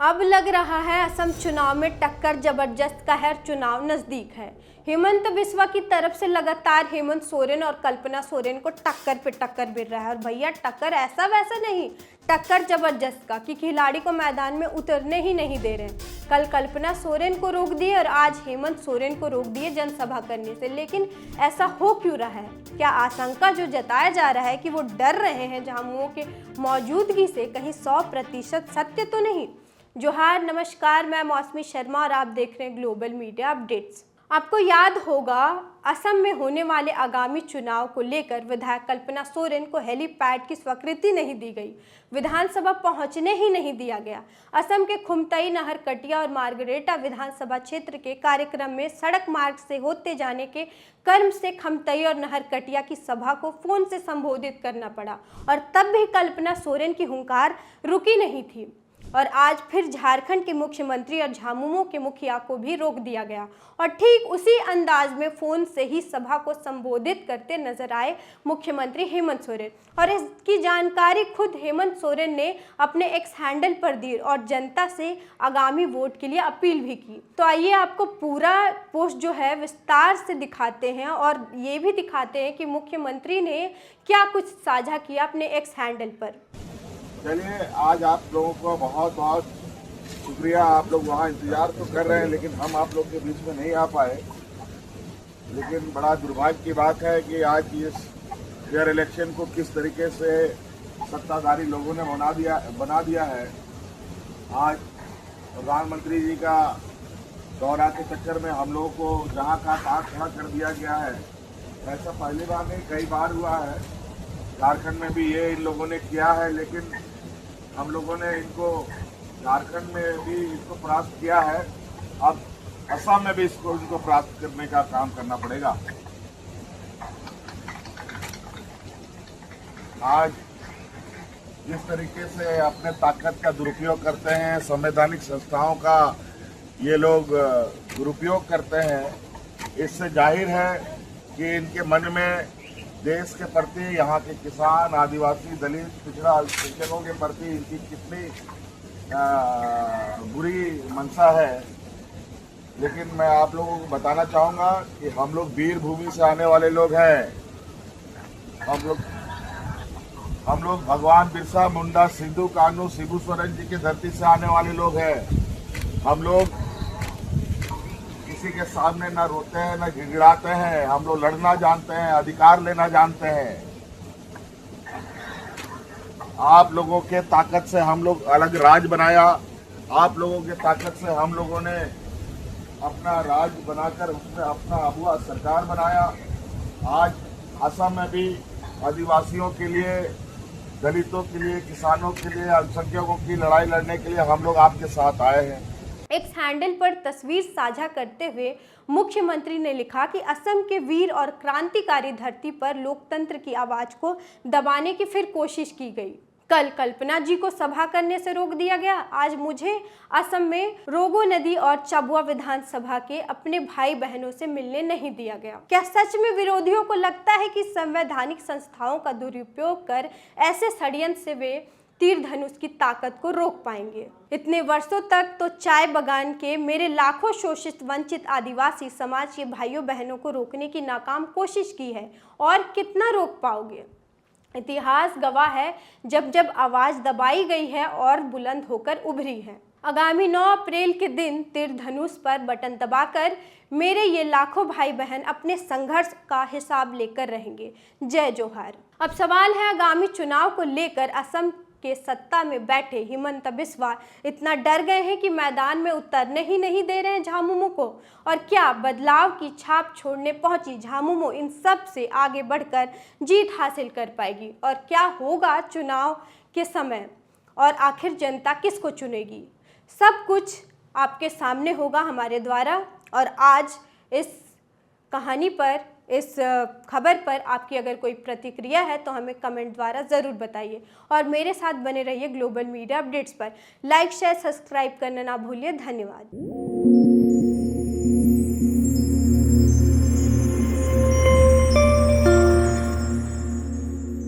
अब लग रहा है असम चुनाव में टक्कर जबरदस्त का है, चुनाव नजदीक है। हेमंत बिस्वा की तरफ से लगातार हेमंत सोरेन और कल्पना सोरेन को टक्कर पे टक्कर मिल रहा है। और भैया टक्कर ऐसा वैसा नहीं, टक्कर जबरदस्त का कि खिलाड़ी को मैदान में उतरने ही नहीं दे रहे। कल कल्पना सोरेन को रोक दिए और आज हेमंत सोरेन को रोक दिए जनसभा करने से। लेकिन ऐसा हो क्यों रहा है? क्या आशंका जो जताया जा रहा है कि वो डर रहे हैं झामुमो के मौजूदगी से, कहीं 100% सत्य तो नहीं? जोहार, नमस्कार, मैं मौसमी शर्मा और आप देख रहे हैं ग्लोबल मीडिया अपडेट्स। आपको याद होगा असम में होने वाले आगामी चुनाव को लेकर विधायक कल्पना सोरेन को हेलीपैड की स्वीकृति नहीं दी गई, विधानसभा पहुंचने ही नहीं दिया गया। असम के खुमतई, नहरकटिया और मार्गरेटा विधानसभा क्षेत्र के कार्यक्रम में सड़क मार्ग से होते जाने के क्रम से खमतई और नहरकटिया की सभा को फोन से संबोधित करना पड़ा और तब भी कल्पना सोरेन की हुंकार रुकी नहीं थी। और आज फिर झारखंड के मुख्यमंत्री और झामुमो के मुखिया को भी रोक दिया गया और ठीक उसी अंदाज में फोन से ही सभा को संबोधित करते नजर आए मुख्यमंत्री हेमंत सोरेन। और इसकी जानकारी खुद हेमंत सोरेन ने अपने एक्स हैंडल पर दी और जनता से आगामी वोट के लिए अपील भी की। तो आइए आपको पूरा पोस्ट जो है विस्तार से दिखाते हैं और ये भी दिखाते हैं कि मुख्यमंत्री ने क्या कुछ साझा किया अपने एक्स हैंडल पर। चलिए, आज आप लोगों को बहुत बहुत शुक्रिया। आप लोग वहाँ इंतजार तो कर रहे हैं लेकिन हम आप लोग के बीच में नहीं आ पाए। लेकिन बड़ा दुर्भाग्य की बात है कि आज इस फेयर इलेक्शन को किस तरीके से सत्ताधारी लोगों ने बना दिया है। आज प्रधानमंत्री जी का दौरा के चक्कर में हम लोगों को जहाँ का तहाँ खड़ा कर दिया गया है। ऐसा पहली बार नहीं, कई बार हुआ है। झारखंड में भी ये इन लोगों ने किया है, लेकिन हम लोगों ने इनको झारखंड में भी इसको परास्त किया है। अब असम में भी इनको परास्त करने का काम करना पड़ेगा। आज जिस तरीके से अपने ताकत का दुरुपयोग करते हैं, संवैधानिक संस्थाओं का ये लोग दुरुपयोग करते हैं, इससे जाहिर है कि इनके मन में देश के प्रति, यहाँ के किसान, आदिवासी, दलित, पिछड़ा अल्पसंख्यकों के प्रति इनकी कितनी बुरी मंशा है। लेकिन मैं आप लोगों को बताना चाहूँगा कि हम लोग वीर भूमि से आने वाले लोग हैं। हम लोग भगवान बिरसा मुंडा, सिद्धू कान्हू, शिबू सोरेन जी की धरती से आने वाले लोग हैं। हम लोग किसी के सामने ना रोते हैं, ना गिड़गिड़ाते हैं। हम लोग लड़ना जानते हैं, अधिकार लेना जानते हैं। आप लोगों के ताकत से हम लोग अलग राज बनाया। आप लोगों के ताकत से हम लोगों ने अपना राज बनाकर उसमें अपना हुआ सरकार बनाया। आज असम में भी आदिवासियों के लिए, दलितों के लिए, किसानों के लिए, अल्पसंख्यकों की लड़ाई लड़ने के लिए हम लोग आपके साथ आए हैं। एक्स हैंडल पर तस्वीर साझा करते हुए मुख्यमंत्री ने लिखा कि असम के वीर और क्रांतिकारी धरती पर लोकतंत्र की आवाज को दबाने की फिर कोशिश की गई। कल कल्पना जी को सभा करने से रोक दिया गया, आज मुझे असम में रोगो नदी और चबुआ विधानसभा के अपने भाई बहनों से मिलने नहीं दिया गया। क्या सच में विरोधियों को लगता है कि संवैधानिक संस्थाओं का दुरुपयोग कर ऐसे षड्यंत्र से वे तीर धनुष की ताकत को रोक पाएंगे? इतने वर्षों तक तो चाय बगान के मेरे लाखों शोषित, वंचित आदिवासी समाज के भाइयों बहनों को रोकने की नाकाम कोशिश की है, और कितना रोक पाओगे? इतिहास गवाह है, जब जब आवाज दबाई गई है और बुलंद होकर उभरी है। आगामी 9 अप्रैल के दिन तीर धनुष पर बटन दबाकर मेरे ये लाखों भाई बहन अपने संघर्ष का हिसाब लेकर रहेंगे। जय जोहार। अब सवाल है, आगामी चुनाव को लेकर असम के सत्ता में बैठे हेमंत बिस्वा इतना डर गए हैं कि मैदान में उतरने ही नहीं दे रहे हैं झामुमो को? और क्या बदलाव की छाप छोड़ने पहुंची झामुमो इन सब से आगे बढ़कर जीत हासिल कर पाएगी? और क्या होगा चुनाव के समय, और आखिर जनता किसको चुनेगी? सब कुछ आपके सामने होगा हमारे द्वारा। और आज इस कहानी पर, इस खबर पर आपकी अगर कोई प्रतिक्रिया है तो हमें कमेंट द्वारा ज़रूर बताइए और मेरे साथ बने रहिए ग्लोबल मीडिया अपडेट्स पर। लाइक, शेयर, सब्सक्राइब करना ना भूलिए। धन्यवाद।